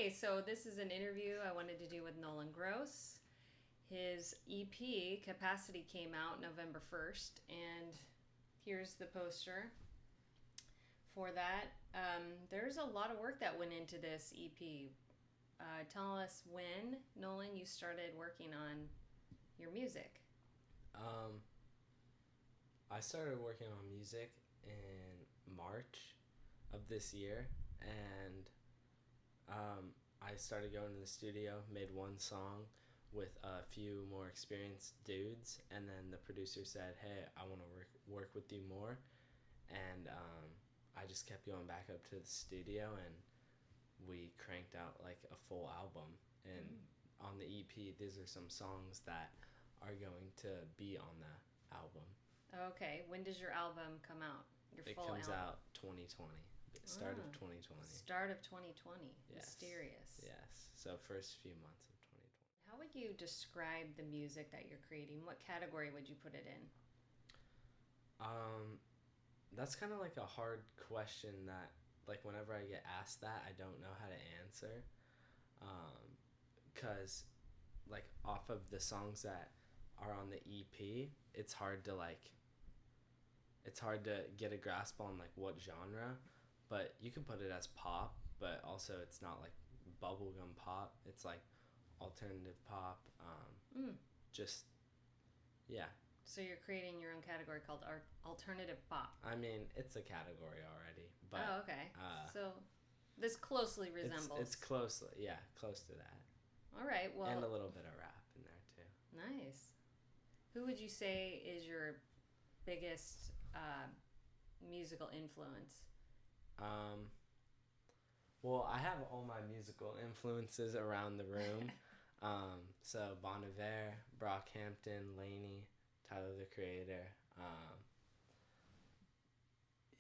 Okay, so this is an interview I wanted to do with Nolan Gross. His EP, Capacity, came out November 1st, and here's the poster for that. There's a lot of work that went into this EP. Tell us when, Nolan, you started working on your music. Um, I started working on music in March of this year, and I started going to the studio, made one song with a few more experienced dudes, and then the producer said, "Hey, I want to work with you more," and I just kept going back up to the studio, and we cranked out like a full album. And on the EP, these are some songs that are going to be on the album. Okay, when does your album come out? Your It full comes album? out 2020, start of 2020. Start of 2020. Yes. Mysterious. Yes. So first few months of 2020. How would you describe the music that you're creating? What category would you put it in? Um, that's kind of like a hard question that, like, whenever I get asked that, I don't know how to answer. Because, like, off of the songs that are on the EP, it's hard to get a grasp on, like, what genre, but you can put it as pop, but also it's not, like, bubblegum pop. It's, like, alternative pop. Just, yeah. So you're creating your own category called alternative pop. I mean, it's a category already, but Oh, okay. So this closely resembles. it's close to that, All right. Well, and a little bit of rap in there too. nice. Who would you say is your biggest musical influence? Well, I have all my musical influences around the room. So Bon Iver, Brockhampton, Laney, Tyler the Creator.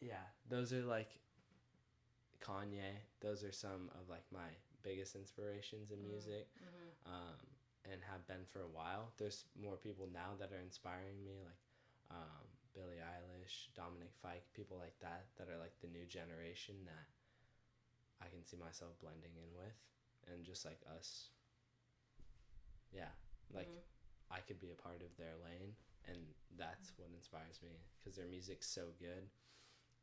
Yeah, those are like Kanye. Those are some of like my biggest inspirations in music, and have been for a while. There's more people now that are inspiring me, like Billie Eilish, Dominic Fike, people like that are like the new generation that I can see myself blending in with, and just like us. Yeah, like I could be a part of their lane, and that's what inspires me, because their music's so good,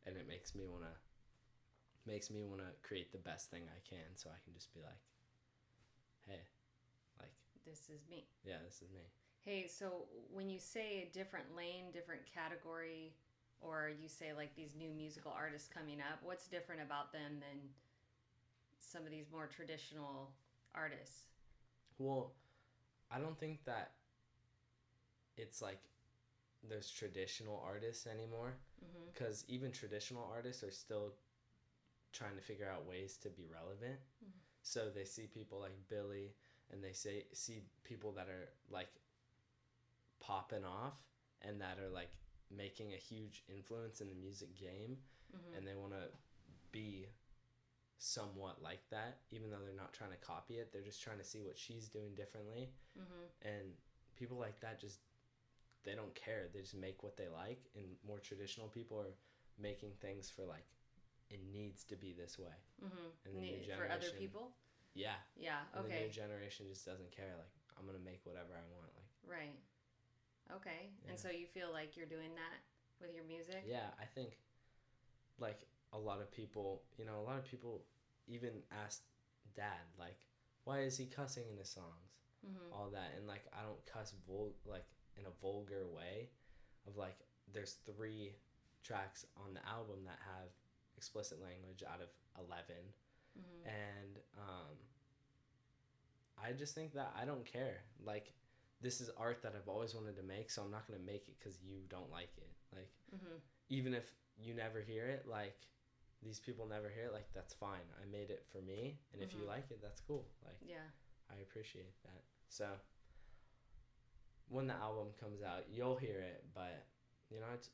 and it makes me want to create the best thing I can, so I can just be like, hey, like, This is me. yeah, this is me. Hey, so when you say a different lane, different category, or you say like these new musical artists coming up, what's different about them than some of these more traditional artists? Well, I don't think that it's like there's traditional artists anymore, because even traditional artists are still trying to figure out ways to be relevant. So they see people like Billy, and they see people that are like popping off and that are like making a huge influence in the music game, and they want to be somewhat like that, even though they're not trying to copy it. They're just trying to see what she's doing differently. And people like that, just, they don't care. They just make what they like. And more traditional people are making things for like, it needs to be this way. And the new generation, For other people? yeah, Yeah, and the new okay. generation just doesn't care. Like, I'm gonna make whatever I want. Like, Right. Okay. Yeah. And so you feel like you're doing that with your music? yeah, I think like a lot of people even ask Dad, like, why is he cussing in his songs? All that. And like, I don't cuss like in a vulgar way. Of like, there's 3 tracks on the album that have explicit language out of 11. And I just think that I don't care. Like, this is art that I've always wanted to make, so I'm not going to make it because you don't like it. Like, even if you never hear it, like, these people never hear it, like, that's fine. I made it for me, and if you like it, that's cool. Like, Yeah. I appreciate that. So when the album comes out, you'll hear it, but, it's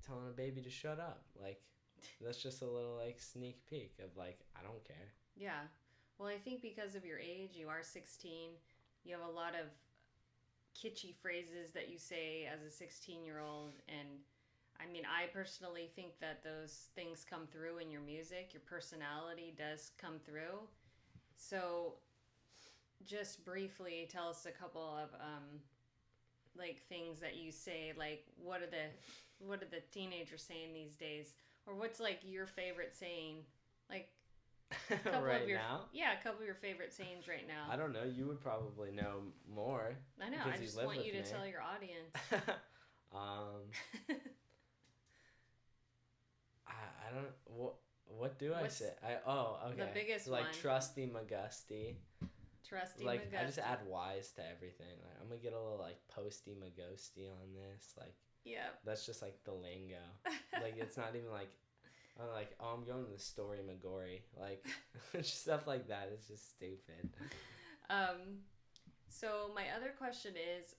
telling a baby to shut up. Like, that's just a little, like, sneak peek of, like, I don't care. Yeah. Well, I think because of your age, you are 16, you have a lot of kitschy phrases that you say as a 16-year-old, and I mean, I personally think that those things come through in your music. Your personality does come through. So, just briefly, tell us a couple of like things that you say. Like, what are the teenagers saying these days, or what's like your favorite saying? Like, a couple right of your now? yeah, a couple of your favorite sayings right now. I don't know. You would probably know more. I know. I just want you to tell your audience. I don't. What do I say? Okay. The biggest like one? trusty McGusty. Trusty Like McGusty. I just add Y's to everything. Like I'm gonna get a little like posty McGusty on this. Like Yep. that's just like the lingo. Like it's not even like I'm like, oh, I'm going to the story McGory. Like stuff like that. It's just stupid. So my other question is,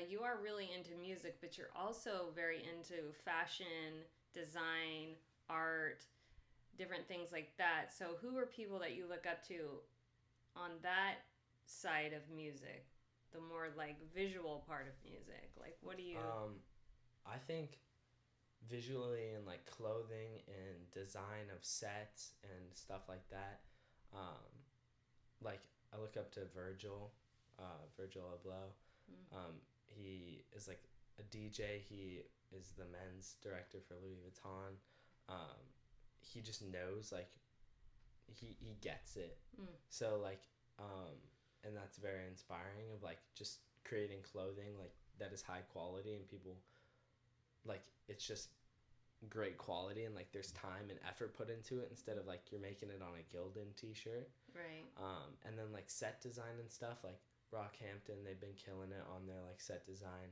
you are really into music, but you're also very into fashion, design, art, different things like that. So who are people that you look up to on that side of music, the more like visual part of music? Like, what do you... I think visually and like clothing and design of sets and stuff like that, like I look up to Virgil Abloh. He is like a DJ. He is the men's director for Louis Vuitton. He just knows, like he gets it. So like and that's very inspiring, of like just creating clothing like that is high quality and people like it's just great quality and like there's time and effort put into it instead of like you're making it on a Gildan t-shirt. Right. And then like set design and stuff, like Rockhampton, they've been killing it on their like set design,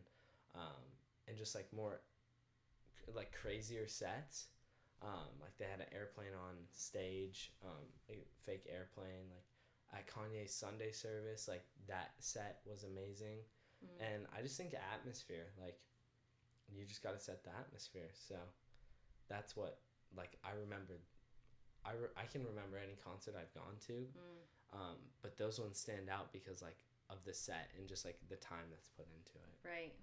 and just like more like crazier sets. Like they had an airplane on stage, a fake airplane, like at Kanye's Sunday service, like that set was amazing. And I just think atmosphere, like you just got to set the atmosphere. So that's what, like, I remember. I can remember any concert I've gone to, but those ones stand out because like of the set and just like the time that's put into it. Right.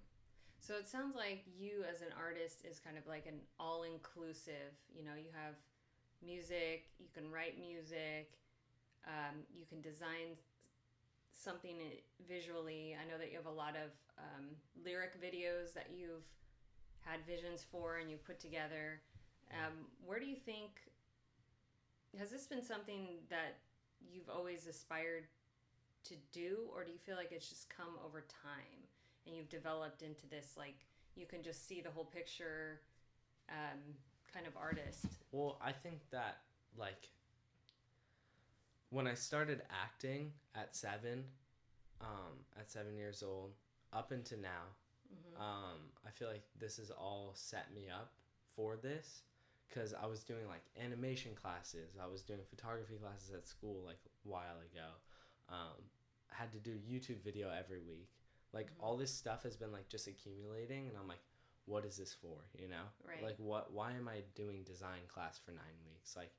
So it sounds like you as an artist is kind of like an all-inclusive. You know, you have music, you can write music, you can design something visually. I know that you have a lot of lyric videos that you've had visions for and you put together. Where do you think, has this been something that you've always aspired to do, or do you feel like it's just come over time and you've developed into this, like, you can just see the whole picture kind of artist? Well, I think that, like, when I started acting at 7 years old, up into now, I feel like this has all set me up for this, because I was doing like animation classes, I was doing photography classes at school like a while ago. I had to do YouTube video every week. Like all this stuff has been like just accumulating, and I'm like, what is this for? You know, right. Like why am I doing design class for 9 weeks? Like,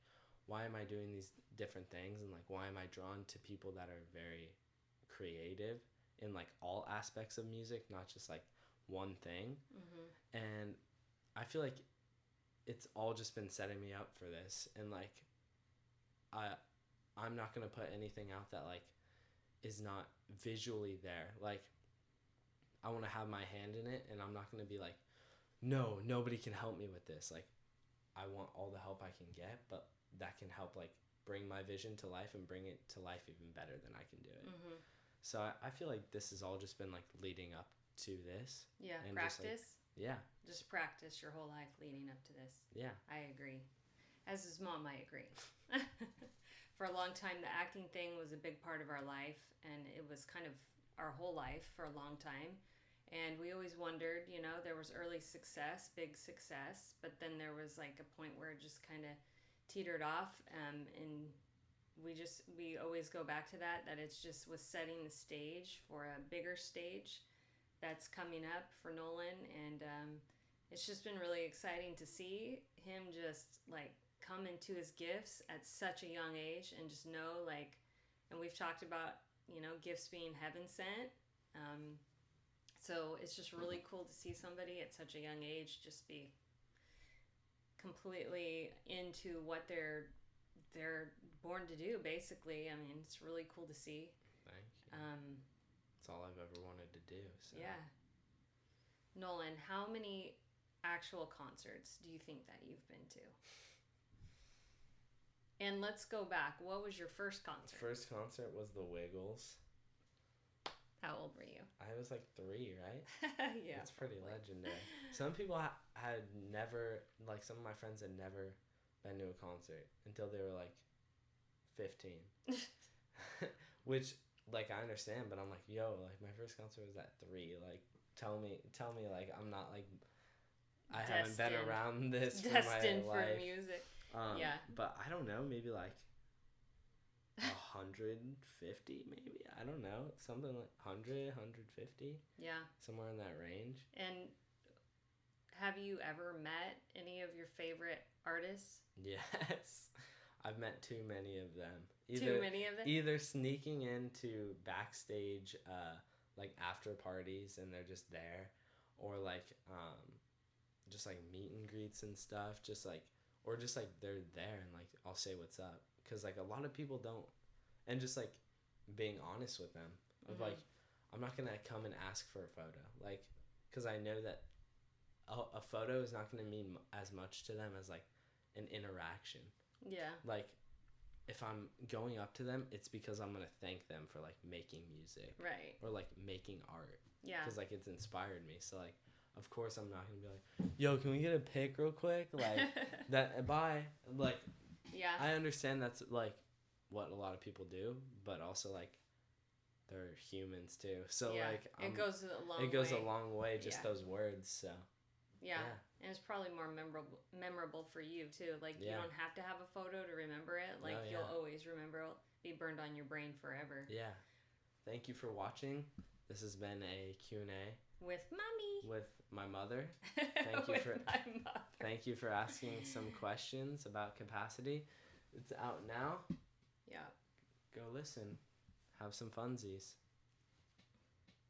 why am I doing these different things? And like, why am I drawn to people that are very creative in like all aspects of music, not just like one thing? And I feel like it's all just been setting me up for this, and like I'm not gonna put anything out that like is not visually there. Like, I want to have my hand in it, and I'm not gonna be like, no, nobody can help me with this. Like, I want all the help I can get, but that can help like bring my vision to life and bring it to life even better than I can do it. So I feel like this has all just been like leading up to this. Yeah, and practice. Just practice your whole life leading up to this. Yeah. I agree. As his mom, I agree. For a long time, the acting thing was a big part of our life, and it was kind of our whole life for a long time. And we always wondered, you know, there was early success, big success, but then there was like a point where it just kind of teetered off, and we always go back to that it's just was setting the stage for a bigger stage that's coming up for Nolan. And it's just been really exciting to see him just like come into his gifts at such a young age, and just know, like, and we've talked about, you know, gifts being heaven sent. So it's just really cool to see somebody at such a young age just be completely into what they're born to do, basically. I mean, it's really cool to see. Thank you. It's all I've ever wanted to do. So. Yeah. Nolan, how many actual concerts do you think that you've been to? And let's go back. What was your first concert? First concert was the Wiggles. How old were you? I was like 3, right? Yeah. It's pretty legendary. Some people had never, like some of my friends had never been to a concert until they were like 15. Which, like, I understand, but I'm like, yo, like, my first concert was at 3. Like, tell me, like, I'm not, like, I haven't been around this for my life. Destined for music. Yeah. But I don't know, maybe, like, 150, maybe? I don't know. Something like 100, 150. Yeah. Somewhere in that range. And have you ever met any of your favorite artists? Yes. I've met too many of them. Too many of them? Either sneaking into backstage, like, after parties and they're just there. Or, like, just, like, meet and greets and stuff. Just, like, or just, like, they're there and, like, I'll say what's up. Because, like, a lot of people don't. And just, like, being honest with them. Of, like, I'm not going to come and ask for a photo. Like, because I know that a photo is not going to mean as much to them as, like, an interaction. Yeah. Like, if I'm going up to them, it's because I'm going to thank them for, like, making music. Right. Or, like, making art. Yeah. Because, like, it's inspired me. So, like, of course I'm not going to be like, yo, can we get a pic real quick? Like, bye. Like, yeah. I understand that's, like, what a lot of people do, but also, like, they're humans, too. So, yeah. like, it goes a long way. It goes a long way, just those words, so. Yeah. And it's probably more memorable for you, too. Like, you don't have to have a photo to remember it. Like, you'll always remember it. Be burned on your brain forever. Yeah. Thank you for watching. This has been a Q&A. With Mommy. With my mother. Thank you for asking some questions about capacity. It's out now. Yeah. Go listen. Have some funsies.